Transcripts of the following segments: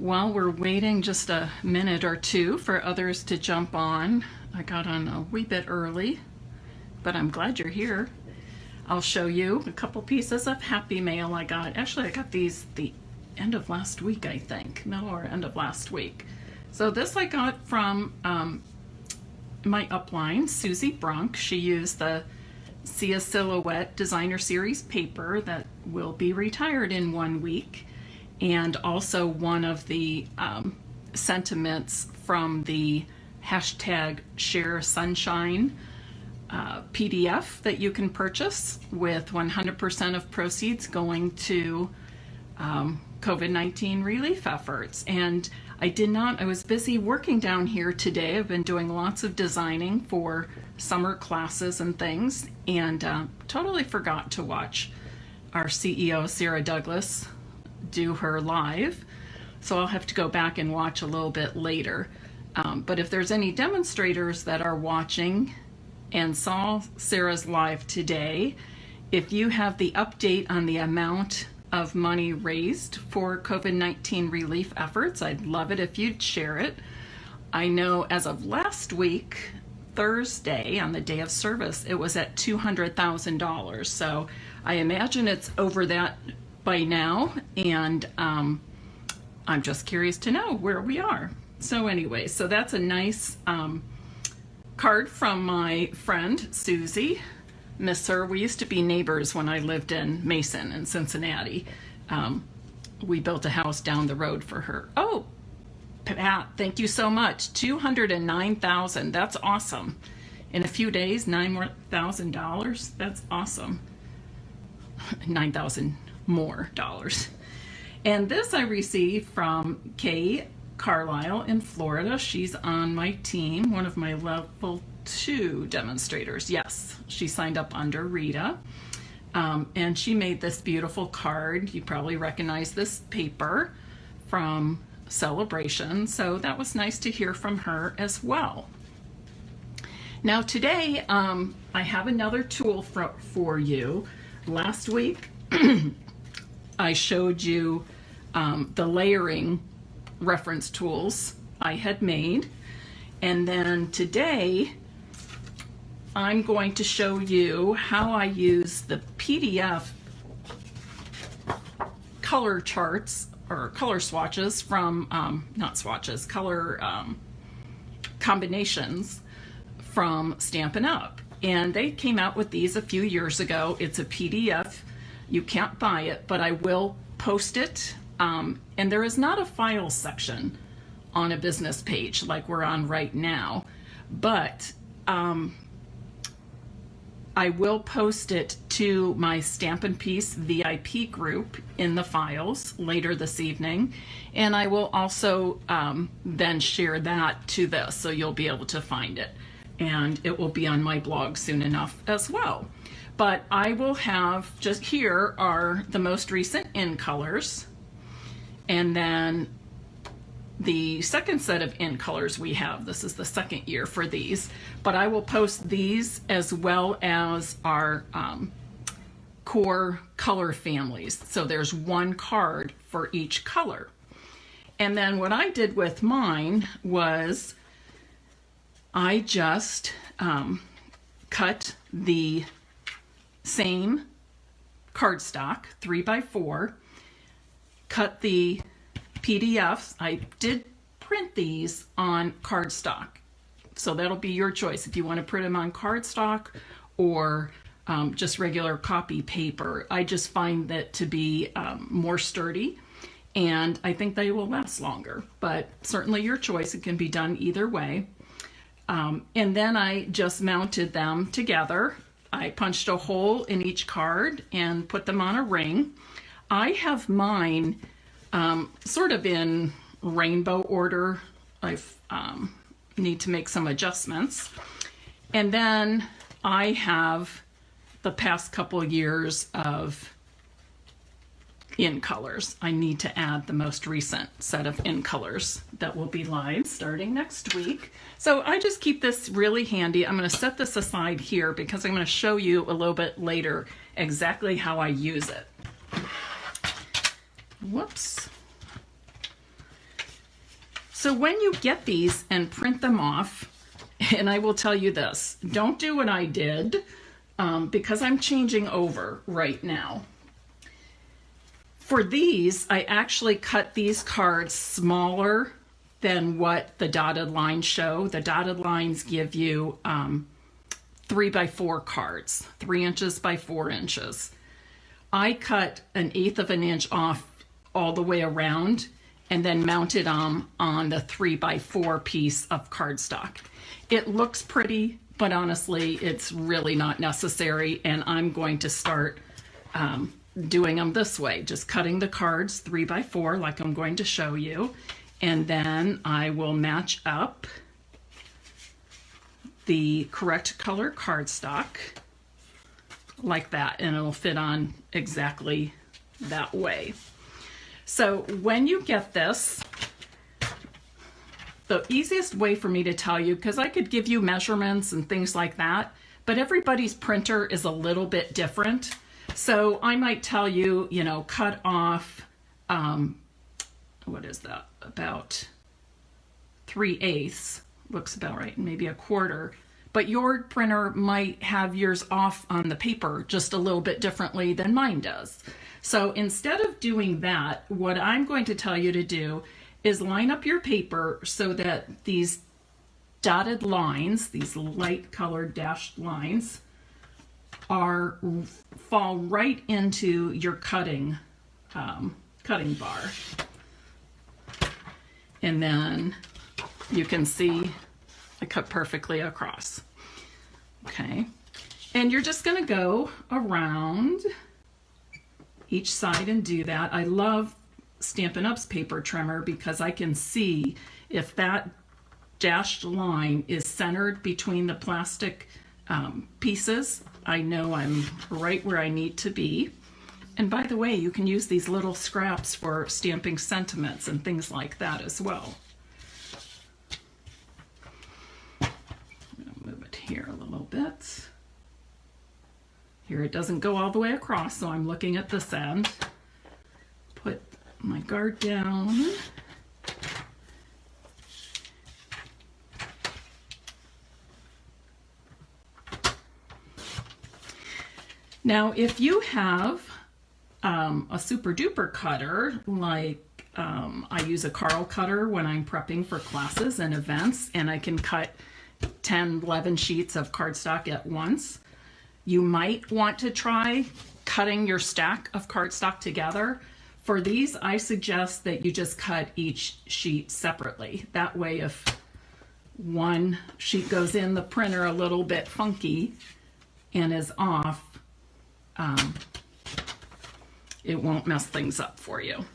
While we're waiting just a minute or two for others to jump on, I got on a wee bit early, but I'm glad you're here. I'll show you a couple pieces of Happy Mail I got. Actually, I got these the end of last week, I think. Middle or end of last week. So this I got from my upline, Susie Brunk. She used the Sia Silhouette Designer Series paper that will be retired in 1 week. And also one of the sentiments from the hashtag Share Sunshine PDF that you can purchase, with 100% of proceeds going to COVID-19 relief efforts. And I was busy working down here today. I've been doing lots of designing for summer classes and things, and totally forgot to watch our CEO, Sarah Douglas, do her live. So I'll have to go back and watch a little bit later. But if there's any demonstrators that are watching and saw Sarah's live today, if you have the update on the amount of money raised for COVID-19 relief efforts, I'd love it if you'd share it. I know as of last week, Thursday, on the day of service, it was at $200,000. So I imagine it's over that by now, and I'm just curious to know where we are. So anyway, so that's a nice card from my friend Susie. Miss her. We used to be neighbors when I lived in Mason in Cincinnati. We built a house down the road for her. Oh, Pat, thank you so much. $209,000. That's awesome. In a few days, $9,000. That's awesome. 9,000 more dollars. And this I received from Kay Carlisle in Florida. She's on my team, one of my level 2 demonstrators. Yes, she signed up under Rita. And she made this beautiful card. You probably recognize this paper from Celebration. So that was nice to hear from her as well. Now today, I have another tool for you. Last week, I showed you the layering reference tools I had made. And then today, I'm going to show you how I use the PDF color charts or color swatches from, not swatches, color combinations from Stampin' Up. And they came out with these a few years ago. It's a PDF. You can't buy it, but I will post it. And there is not a file section on a business page like we're on right now, but I will post it to my Stampin' Piece VIP group in the files later this evening. And I will also then share that to this, so you'll be able to find it. And it will be on my blog soon enough as well. But I will have, just here are the most recent in colors. And then the second set of in colors we have, this is the second year for these, but I will post these as well as our core color families. So there's one card for each color. And then what I did with mine was I just cut the same cardstock, 3x4, cut the PDFs. I did print these on cardstock. So that'll be your choice if you want to print them on cardstock or just regular copy paper. I just find that to be more sturdy, and I think they will last longer, but certainly your choice. It can be done either way. And then I just mounted them together. I punched a hole in each card and put them on a ring. I have mine sort of in rainbow order. I need to make some adjustments. And then I have the past couple years of in colors. I need to add the most recent set of in colors that will be live starting next week. So I just keep this really handy. I'm going to set this aside here because I'm going to show you a little bit later exactly how I use it. Whoops. So when you get these and print them off, and I will tell you this, don't do what I did because I'm changing over right now. For these, I actually cut these cards smaller than what the dotted lines show. The dotted lines give you 3x4 cards, 3 inches by 4 inches. I cut 1/8 of an inch off all the way around and then mounted on the 3x4 piece of cardstock. It looks pretty, but honestly, it's really not necessary, and I'm going to start doing them this way, just cutting the cards 3x4 like I'm going to show you, and then I will match up the correct color cardstock like that, and it'll fit on exactly that way. So when you get this, the easiest way for me to tell you, because I could give you measurements and things like that, but everybody's printer is a little bit different. So I might tell you, you know, cut off, what is that, about 3/8, looks about right, maybe 1/4. But your printer might have yours off on the paper just a little bit differently than mine does. So instead of doing that, what I'm going to tell you to do is line up your paper so that these dotted lines, these light colored dashed lines, fall right into your cutting bar. And then you can see I cut perfectly across. Okay, and you're just gonna go around each side and do that. I love Stampin' Up's paper trimmer because I can see if that dashed line is centered between the plastic pieces. I know I'm right where I need to be. And by the way, you can use these little scraps for stamping sentiments and things like that as well. I'm going to move it here a little bit. Here it doesn't go all the way across, so I'm looking at this end. Put my guard down. Now, if you have a super duper cutter, like I use a Carl cutter when I'm prepping for classes and events, and I can cut 10, 11 sheets of cardstock at once, you might want to try cutting your stack of cardstock together. For these, I suggest that you just cut each sheet separately. That way, if one sheet goes in the printer a little bit funky and is off, it won't mess things up for you.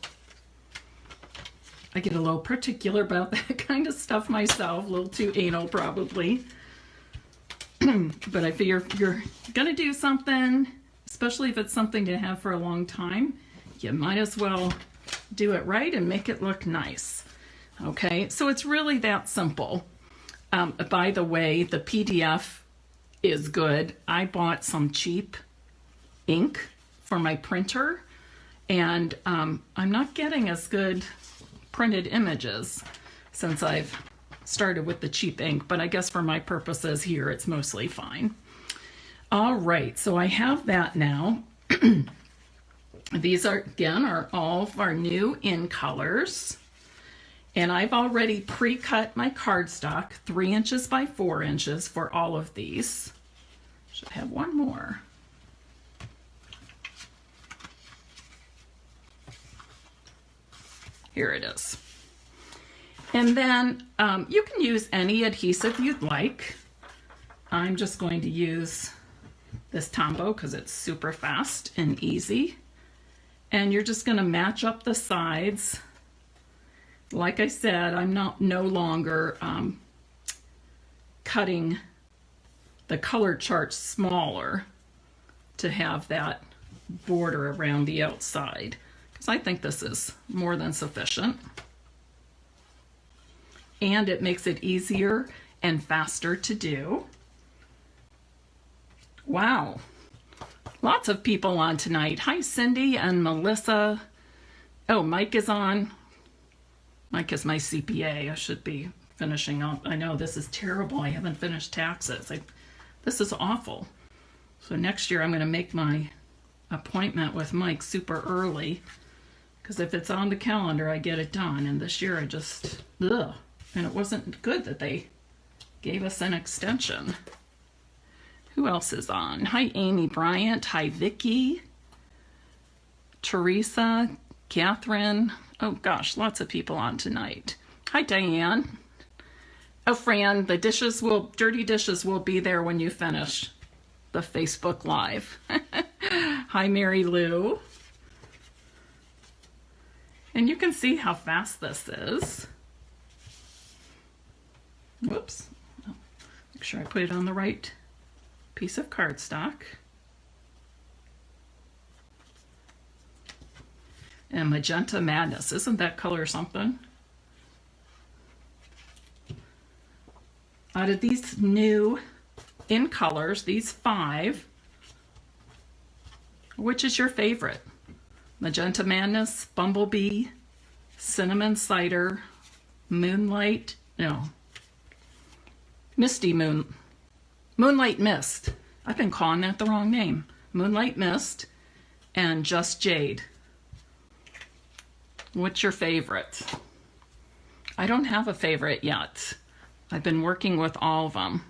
I get a little particular about that kind of stuff myself, a little too anal probably. But I figure if you're gonna do something, especially if it's something to have for a long time, you might as well do it right and make it look nice. Okay, so it's really that simple. By the way, the PDF is good. I bought some cheap ink for my printer, and I'm not getting as good printed images since I've started with the cheap ink, but I guess for my purposes here it's mostly fine. All right, so I have that now. These are all of our new in colors, and I've already pre-cut my cardstock 3 inches by 4 inches for all of these. Should have one more. Here it is. And then you can use any adhesive you'd like. I'm just going to use this Tombow because it's super fast and easy. And you're just going to match up the sides. Like I said, I'm no longer cutting the color chart smaller to have that border around the outside, because I think this is more than sufficient. And it makes it easier and faster to do. Wow, lots of people on tonight. Hi, Cindy and Melissa. Oh, Mike is on. Like as my CPA, I should be finishing up. I know this is terrible. I haven't finished taxes. This is awful. So next year I'm going to make my appointment with Mike super early, because if it's on the calendar, I get it done. And this year I just, ugh. And it wasn't good that they gave us an extension. Who else is on? Hi, Amy Bryant. Hi, Vicki. Teresa, Catherine. Oh gosh, lots of people on tonight. Hi, Diane. Oh, Fran, the dirty dishes will be there when you finish the Facebook Live. Hi, Mary Lou. And you can see how fast this is. Whoops. Make sure I put it on the right piece of cardstock. And Magenta Madness, isn't that color something? Out of these new in colors, these 5, which is your favorite? Magenta Madness, Bumblebee, Cinnamon Cider, Moonlight, no, Misty Moon, Moonlight Mist. I've been calling that the wrong name. Moonlight Mist and Just Jade. What's your favorite? I don't have a favorite yet. I've been working with all of them.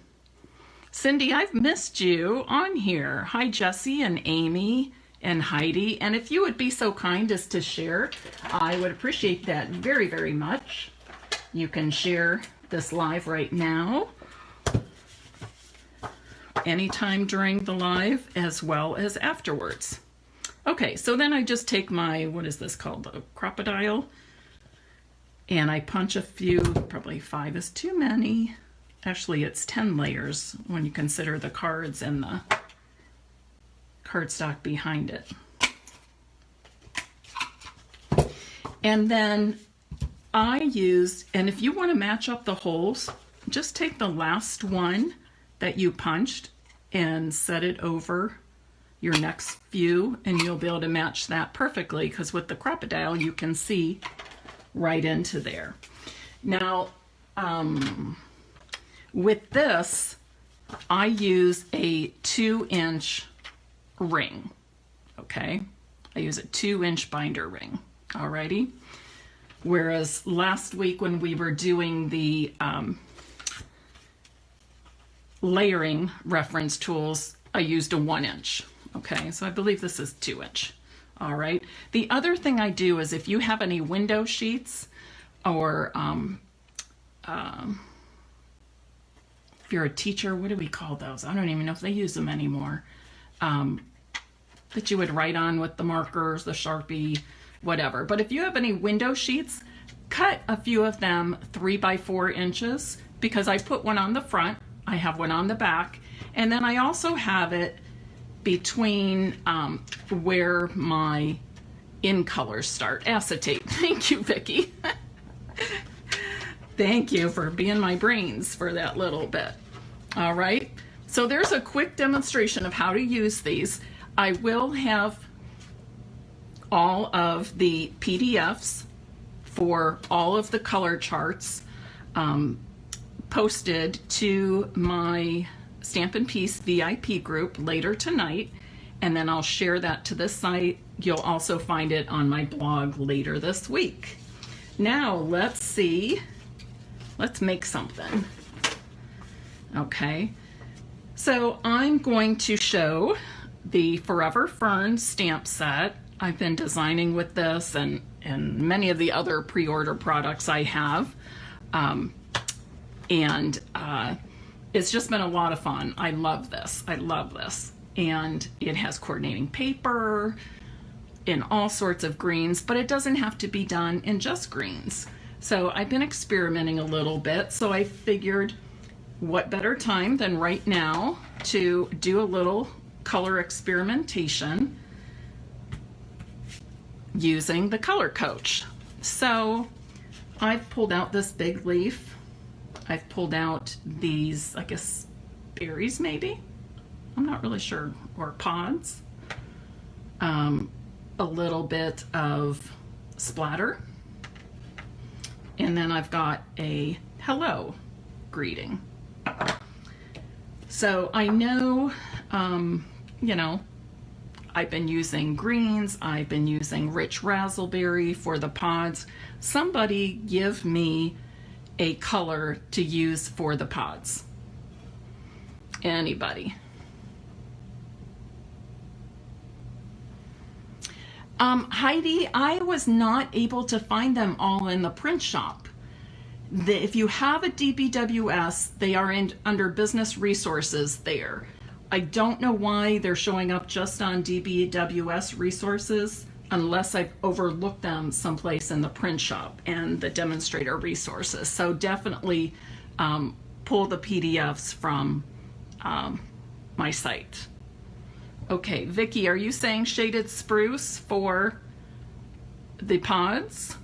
Cindy, I've missed you on here. Hi, Jessie and Amy and Heidi. And if you would be so kind as to share, I would appreciate that very, very much. You can share this live right now, anytime during the live, as well as afterwards. Okay, so then I just take my, what is this called, a crocodile, and I punch a few, probably 5 is too many. Actually, it's 10 layers when you consider the cards and the cardstock behind it. And then I use, and if you want to match up the holes, just take the last one that you punched and set it over your next few, and you'll be able to match that perfectly, because with the crocodile you can see right into there. Now with this I use a 2-inch ring. Okay, I use a 2-inch binder ring. Alrighty, whereas last week when we were doing the layering reference tools, I used a 1-inch. Okay, so I believe this is 2-inch. All right. The other thing I do is if you have any window sheets, or if you're a teacher, what do we call those? I don't even know if they use them anymore. That you would write on with the markers, the Sharpie, whatever. But if you have any window sheets, cut a few of them 3 by 4 inches, because I put one on the front, I have one on the back, and then I also have it between where my in colors start. Acetate. Thank you, Vicki. Thank you for being my brains for that little bit. All right, so there's a quick demonstration of how to use these. I will have all of the PDFs for all of the color charts posted to my Stampin' Piece VIP group later tonight, and then I'll share that to this site. You'll also find it on my blog later this week. Now let's see, let's make something. Okay, so I'm going to show the Forever Fern stamp set. I've been designing with this and many of the other pre-order products I have, it's just been a lot of fun. I love this. I love this. And it has coordinating paper in all sorts of greens, but it doesn't have to be done in just greens. So I've been experimenting a little bit. So I figured what better time than right now to do a little color experimentation using the Color Coach. So I've pulled out this big leaf. I've pulled out these, I guess, berries maybe? I'm not really sure, or pods. A little bit of splatter. And then I've got a hello greeting. So I know, you know, I've been using greens, I've been using rich raspberry for the pods. Somebody give me a color to use for the pods. Anybody? Heidi, I was not able to find them all in the print shop. If you have a DBWS, they are under business resources there. I don't know why they're showing up just on DBWS resources unless I've overlooked them someplace in the print shop and the demonstrator resources. So definitely pull the PDFs from my site. Okay, Vicki, are you saying shaded spruce for the pods?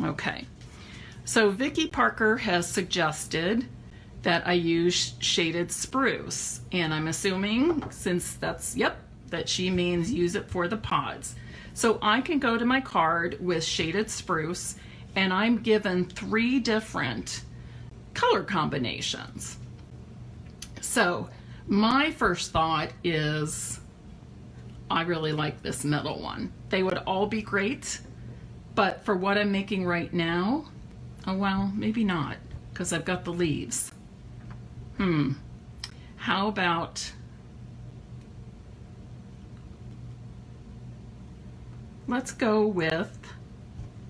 Okay, so Vicki Parker has suggested that I use shaded spruce, and I'm assuming since that's, yep, that she means use it for the pods. So I can go to my card with shaded spruce, and I'm given 3 different color combinations. So my first thought is I really like this middle one. They would all be great, but for what I'm making right now, oh well, maybe not, because I've got the leaves. How about, let's go with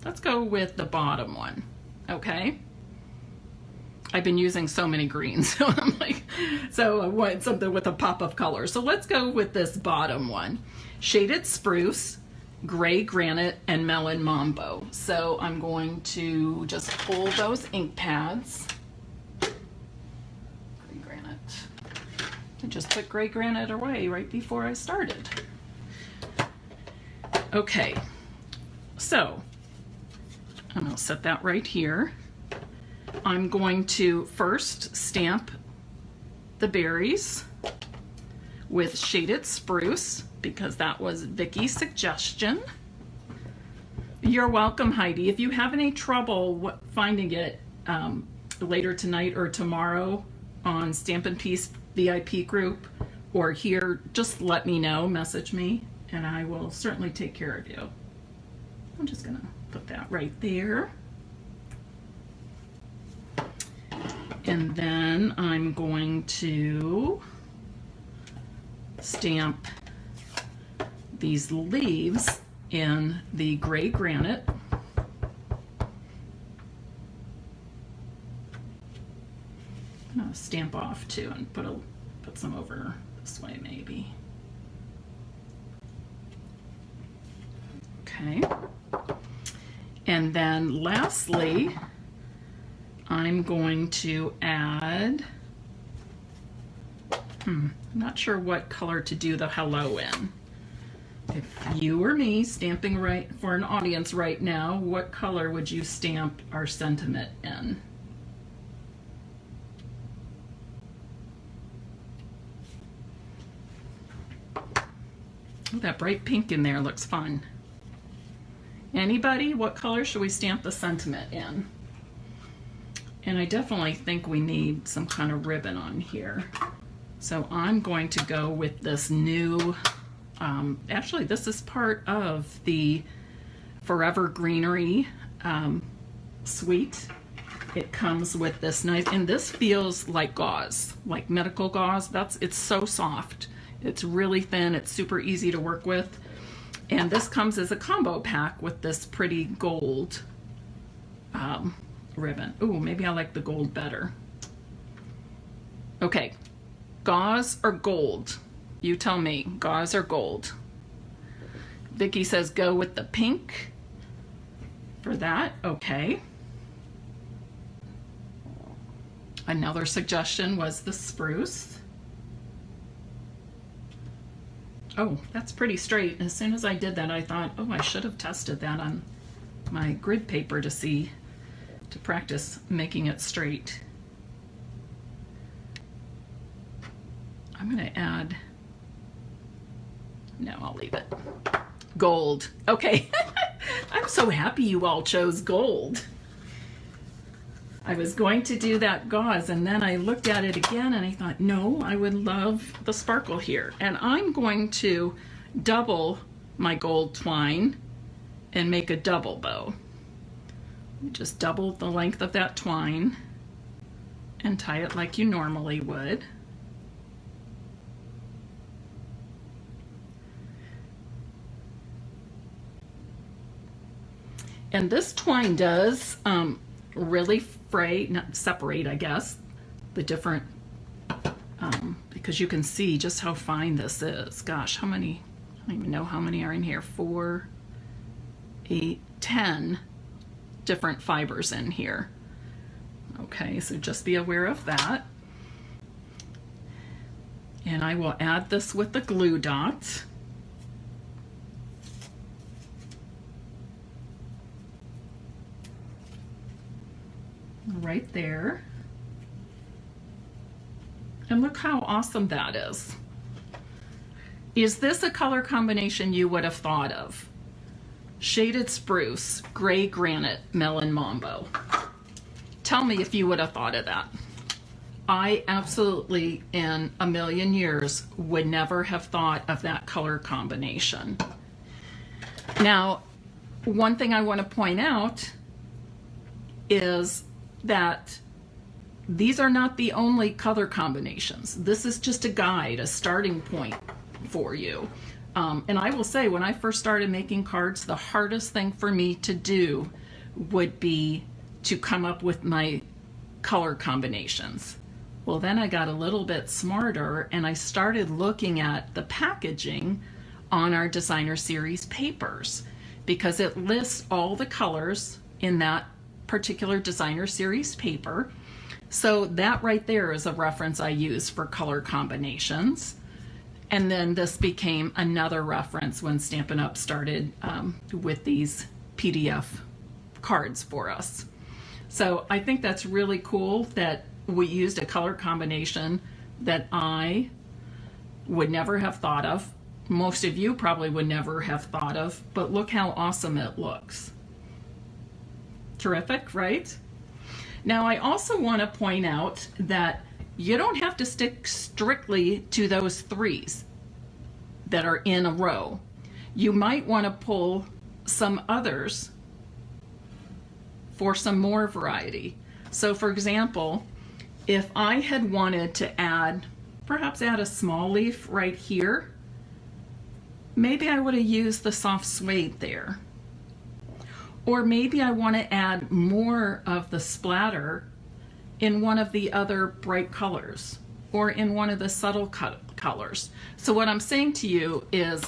the bottom one, okay? I've been using so many greens, so I'm like, so I want something with a pop of color. So let's go with this bottom one. Shaded spruce, gray granite, and melon mambo. So I'm going to just pull those ink pads. Gray granite. I just put gray granite away right before I started. Okay, so I'm going to set that right here. I'm going to first stamp the berries with shaded spruce because that was Vicky's suggestion. You're welcome, Heidi. If you have any trouble finding it later tonight or tomorrow on Stampin' Piece VIP group or here, just let me know, message me, and I will certainly take care of you. I'm just gonna put that right there. And then I'm going to stamp these leaves in the gray granite. I'm gonna stamp off too and put some over this way maybe. Okay. And then lastly, I'm going to add, I'm not sure what color to do the hello in. If you or me stamping right for an audience right now, what color would you stamp our sentiment in? Oh, that bright pink in there looks fun. Anybody? What color should we stamp the sentiment in? And I definitely think we need some kind of ribbon on here. So I'm going to go with this new, actually this is part of the Forever Greenery suite. It comes with this nice, and this feels like gauze, like medical gauze. It's so soft. It's really thin, it's super easy to work with. And this comes as a combo pack with this pretty gold ribbon. Ooh, maybe I like the gold better. Okay, gauze or gold? You tell me, gauze or gold? Vicki says go with the pink for that. Okay. Another suggestion was the spruce. Oh, that's pretty straight. As soon as I did that, I thought, oh, I should have tested that on my grid paper to see to practice making it straight. I'm going to add, no, I'll leave it. Gold. Okay. I'm so happy you all chose gold. I was going to do that gauze, and then I looked at it again and I thought, no, I would love the sparkle here. And I'm going to double my gold twine and make a double bow. Just double the length of that twine and tie it like you normally would. And this twine does really not separate, I guess, the different, because you can see just how fine this is. Gosh, how many, I don't even know how many are in here. 4, 8, 10 different fibers in here. Okay, so just be aware of that. And I will add this with the glue dot. Right there. And look how awesome that is. Is this a color combination you would have thought of? Shaded spruce, gray granite, melon mambo. Tell me if you would have thought of that. I absolutely, in a million years, would never have thought of that color combination. Now, one thing I want to point out is that these are not the only color combinations. This is just a guide, a starting point for you. And I will say, when I first started making cards, the hardest thing for me to do would be to come up with my color combinations. Well, then I got a little bit smarter and I started looking at the packaging on our designer series papers, because it lists all the colors in that particular designer series paper. So that right there is a reference I use for color combinations. And then this became another reference when Stampin' Up! Started with these PDF cards for us. So I think that's really cool that we used a color combination that I would never have thought of. Most of you probably would never have thought of, but look how awesome it looks. Terrific, right? Now, I also want to point out that you don't have to stick strictly to those 3s that are in a row. You might want to pull some others for some more variety. So for example, if I had wanted to add, perhaps add a small leaf right here, maybe I would have used the soft suede there. Or maybe I want to add more of the splatter in one of the other bright colors or in one of the subtle colors. So what I'm saying to you is,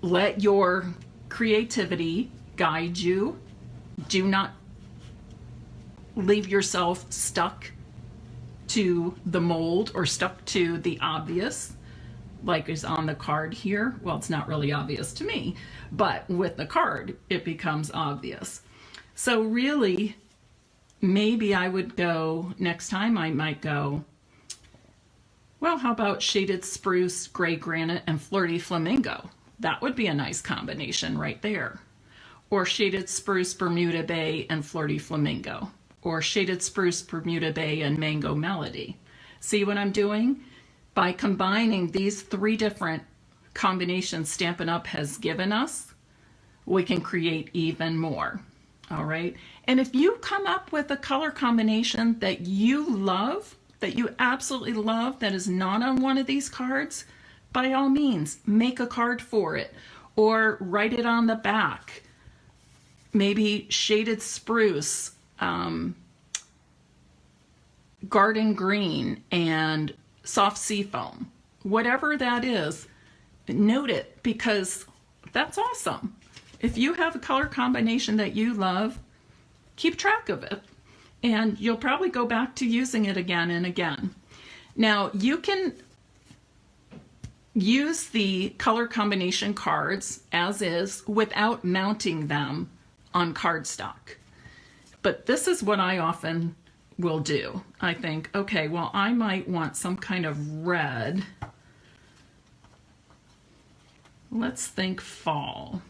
let your creativity guide you. Do not leave yourself stuck to the mold or stuck to the obvious, like is on the card here. Well, it's not really obvious to me, but with the card, it becomes obvious. So really, maybe I would go, next time I might go, well, how about shaded spruce, gray granite, and flirty flamingo? That would be a nice combination right there. Or shaded spruce, Bermuda Bay, and flirty flamingo. Or shaded spruce, Bermuda Bay, and mango melody. See what I'm doing? By combining these 3 different combinations Stampin' Up! Has given us, we can create even more. All right? And if you come up with a color combination that you love, that you absolutely love, that is not on one of these cards, by all means, make a card for it or write it on the back. Maybe shaded spruce, garden green, and soft seafoam. Whatever that is, note it, because that's awesome. If you have a color combination that you love, keep track of it, and you'll probably go back to using it again and again. Now, you can use the color combination cards as is without mounting them on cardstock. But this is what I often will do. I think, okay, well, I might want some kind of red. Let's think fall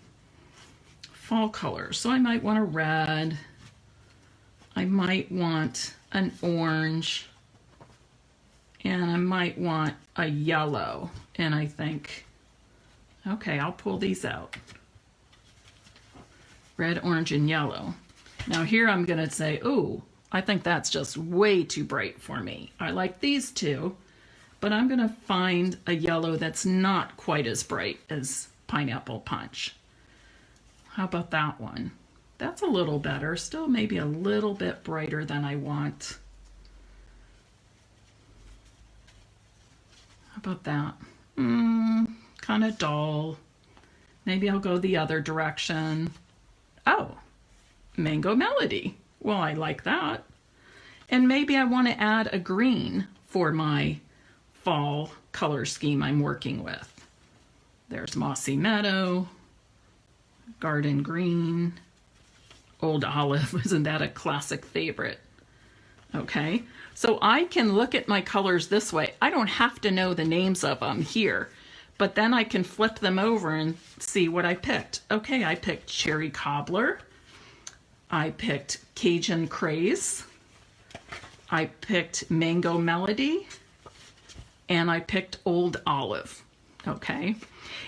colors. So I might want a red. I might want an orange. And I might want a yellow. And I think, okay, I'll pull these out. Red, orange, and yellow. Now here I'm going to say, ooh, I think that's just way too bright for me. I like these two, but I'm going to find a yellow that's not quite as bright as Pineapple Punch. How about that one? That's a little better. Still maybe a little bit brighter than I want. How about that? Kind of dull. Maybe I'll go the other direction. Oh, Mango Melody. Well, I like that. And maybe I want to add a green for my fall color scheme I'm working with. There's Mossy Meadow, Garden Green, Old Olive. Isn't that a classic favorite? Okay, so I can look at my colors this way. I don't have to know the names of them here, but then I can flip them over and see what I picked. Okay, I picked Cherry Cobbler. I picked Cajun Craze. I picked Mango Melody. And I picked Old Olive. Okay,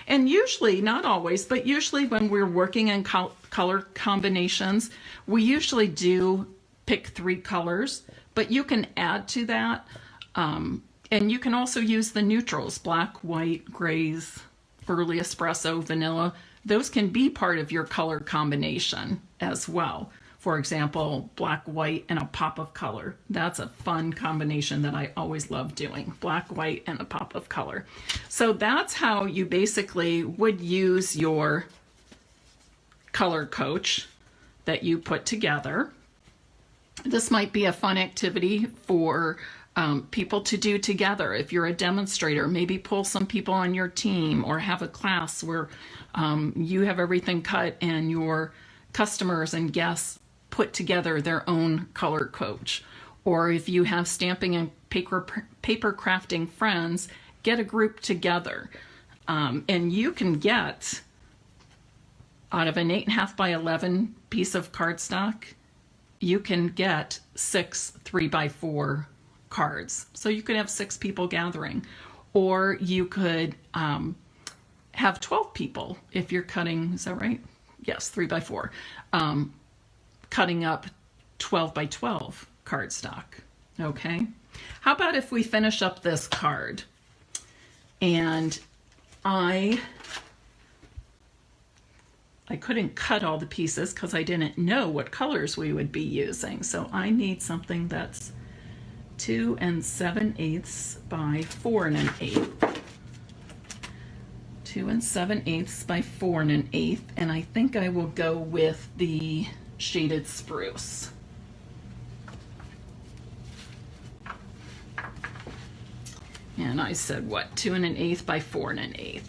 and usually, not always, but usually when we're working in color combinations, we usually do pick 3 colors, but you can add to that. And you can also use the neutrals, black, white, grays, early espresso, vanilla. Those can be part of your color combination as well. For example, black, white, and a pop of color. That's a fun combination that I always love doing. Black, white, and a pop of color. So that's how you basically would use your color coach that you put together. This might be a fun activity for people to do together. If you're a demonstrator, maybe pull some people on your team or have a class where you have everything cut and your customers and guests put together their own color coach. Or if you have stamping and paper crafting friends, get a group together. And you can get, out of an 8.5 by 11 piece of cardstock, you can get 6 3x4 cards. So you could have 6 people gathering. Or you could have 12 people if you're cutting, is that right? Yes, 3x4. Cutting up 12 by 12 cardstock. Okay. How about if we finish up this card and I couldn't cut all the pieces because I didn't know what colors we would be using. So I need something that's 2 7/8 by 4 1/8. 2 7/8 by 4 1/8. And I think I will go with the shaded spruce. And I said what? 2 1/8 by 4 1/8.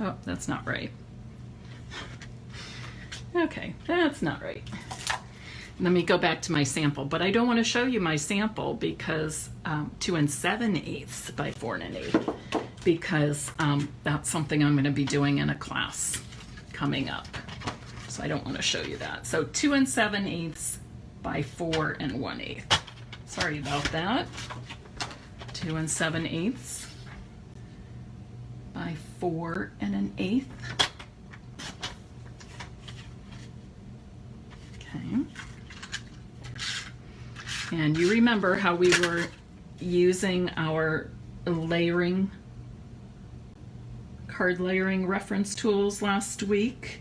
Oh, that's not right. Okay, that's not right. Let me go back to my sample, but I don't want to show you my sample because 2 7/8 by 4 1/8, because that's something I'm going to be doing in a class coming up. So I don't want to show you that. So 2 7/8 by 4 1/8. Sorry about that. 2 7/8 by 4 1/8. Okay. And you remember how we were using our layering, card layering reference tools last week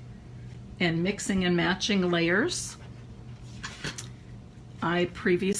and mixing and matching layers. I previously